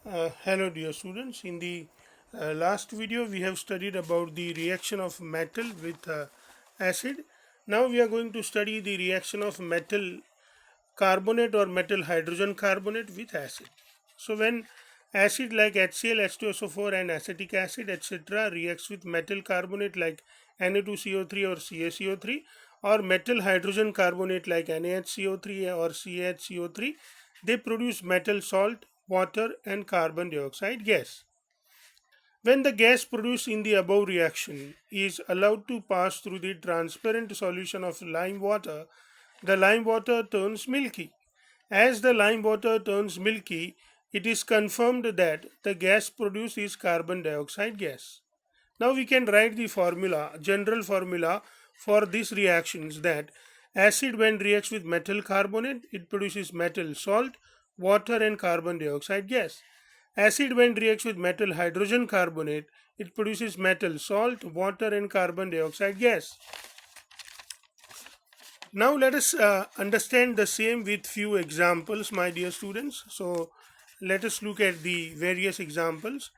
Hello dear students. In the last video we have studied about the reaction of metal with acid. Now we are going to study the reaction of metal carbonate or metal hydrogen carbonate with acid. So when acid like HCl, H2SO4 and acetic acid etc. reacts with metal carbonate like Na2CO3 or CaCO3 or metal hydrogen carbonate like NaHCO3 or CaHCO3, they produce metal salt, water and carbon dioxide gas. When the gas produced in the above reaction is allowed to pass through the transparent solution of lime water, the lime water turns milky. As the lime water turns milky, it is confirmed that the gas produced is carbon dioxide gas. Now we can write the formula, general formula for these reactions, that acid when reacts with metal carbonate, it produces metal salt, water and carbon dioxide gas. Acid when reacts with metal hydrogen carbonate, it produces metal salt, water and carbon dioxide gas. Now let us understand the same with few examples, my dear students. So let us look at the various examples.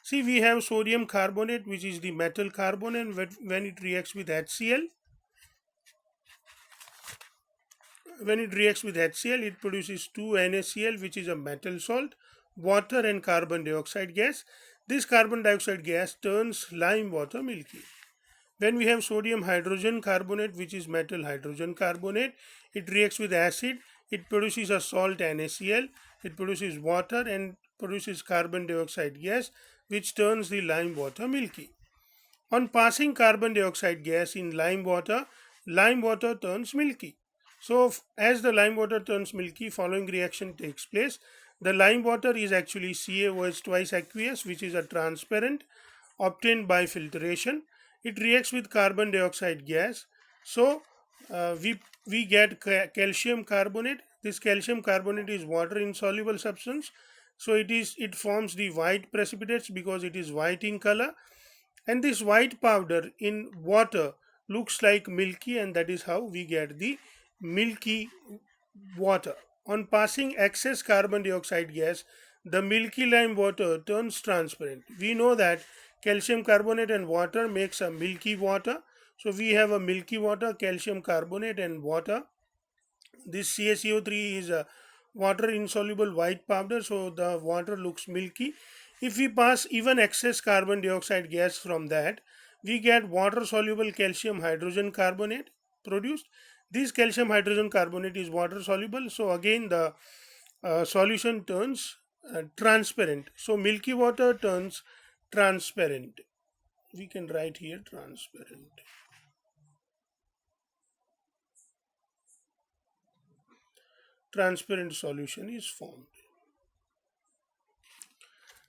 See, we have sodium carbonate, which is the metal carbonate. When it reacts with HCl, it produces 2NaCl, which is a metal salt, water and carbon dioxide gas. This carbon dioxide gas turns lime water milky. When we have sodium hydrogen carbonate, which is metal hydrogen carbonate, it reacts with acid, it produces a salt NaCl, it produces water and produces carbon dioxide gas, which turns the lime water milky. On passing carbon dioxide gas in lime water turns milky. So as the lime water turns milky, following reaction takes place. The lime water is actually CaOH twice aqueous, which is a transparent obtained by filtration. It reacts with carbon dioxide gas. So we get calcium carbonate. This calcium carbonate is water insoluble substance. So it forms the white precipitates because it is white in color, and this white powder in water looks like milky, and that is how we get the milky water. On passing excess carbon dioxide gas, the milky lime water turns transparent. We know that calcium carbonate and water makes a milky water. So we have a milky water, calcium carbonate and water. This CaCO3 is a water insoluble white powder, so the water looks milky. If we pass even excess carbon dioxide gas from that, we get water soluble calcium hydrogen carbonate produced. This calcium hydrogen carbonate is water soluble, so again the solution turns transparent. So milky water turns transparent. We can write here transparent. Transparent solution is formed.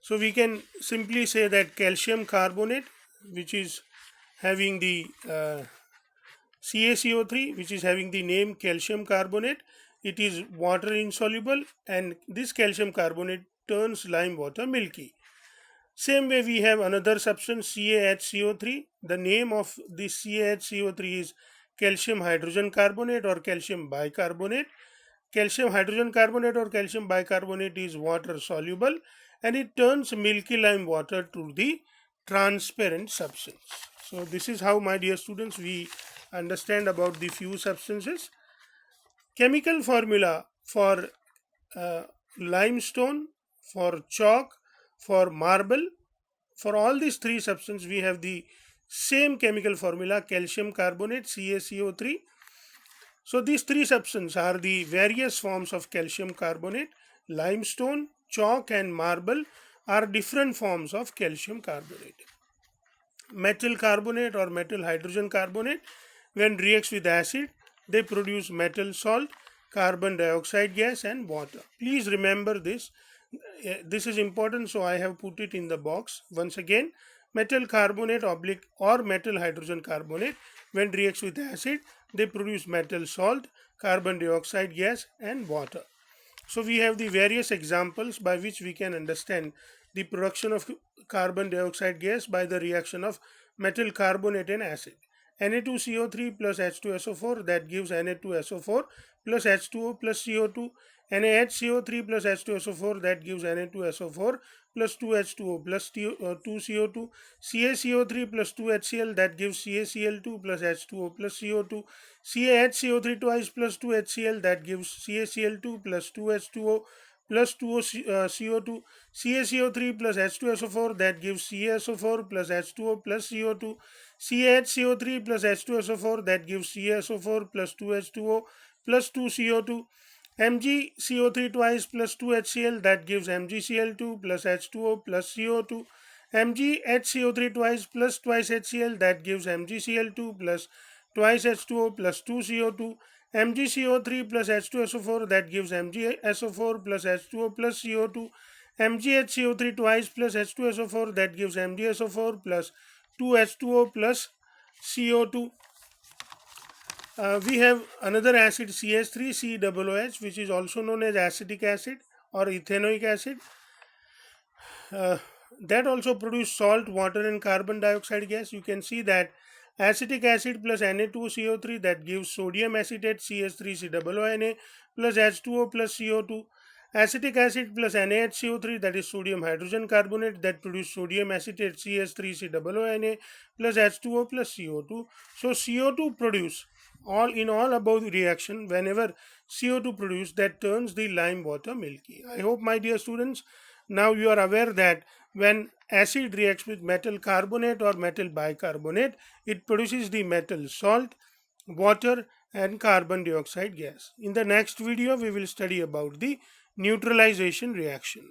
So we can simply say that calcium carbonate, which is having the CaCO3, which is having the name calcium carbonate, it is water insoluble, and this calcium carbonate turns lime water milky. Same way we have another substance CaHCO3. The name of this CaHCO3 is calcium hydrogen carbonate or calcium bicarbonate. Calcium hydrogen carbonate or calcium bicarbonate is water soluble, and it turns milky lime water to the transparent substance. So this is how, my dear students, we understand about the few substances. Chemical formula for uh, limestone, for chalk, for marble, for all these three substances we have the same chemical formula, calcium carbonate, CaCO3. So these three substances are the various forms of calcium carbonate. Limestone, chalk and marble are different forms of calcium carbonate. Metal carbonate or metal hydrogen carbonate, when reacts with acid, they produce metal salt, carbon dioxide gas and water. Please remember this. This is important, so I have put it in the box. Once again, metal carbonate oblique or metal hydrogen carbonate, when reacts with acid, they produce metal salt, carbon dioxide gas and water. So we have the various examples by which we can understand the production of carbon dioxide gas by the reaction of metal carbonate and acid. Na2CO3 plus H2SO4, that gives Na2SO4 plus H2O plus CO2. NaHCO3 plus H2SO4, that gives Na2SO4 plus 2H2O plus 2CO2. CaCO3 plus 2HCl, that gives CaCl2 plus H2O plus CO2. CaHCO3 twice plus 2HCl, that gives CaCl2 plus 2H2O plus 2CO2. CaCO3 plus H2SO4, that gives CaSO4 plus H2O plus CO2. CaHCO3 plus H2SO4, that gives CaSO4 plus 2H2O plus 2CO2. MgCO3 twice plus 2HCl, that gives MgCl2 plus H2O plus CO2. MgHCO3 twice plus twice HCl, that gives MgCl2 plus twice H2O plus 2CO2. MgCO3 plus H2SO4, that gives MgSO4 plus H2O plus CO2. MgHCO3 twice plus H2SO4, that gives MgSO4 plus 2H2O plus CO2. We have another acid CH3COOH, which is also known as acetic acid or ethanoic acid. That also produce salt, water and carbon dioxide gas. You can see that acetic acid plus Na2CO3, that gives sodium acetate CH3COONA plus H2O plus CO2. Acetic acid plus NaHCO3, that is sodium hydrogen carbonate, that produce sodium acetate CH3COONA plus H2O plus CO2. So CO2 produce all above the reaction. Whenever CO2 produce, that turns the lime water milky. I hope, my dear students, now you are aware that when acid reacts with metal carbonate or metal bicarbonate, it produces the metal salt, water and carbon dioxide gas. In the next video, we will study about the neutralization reaction.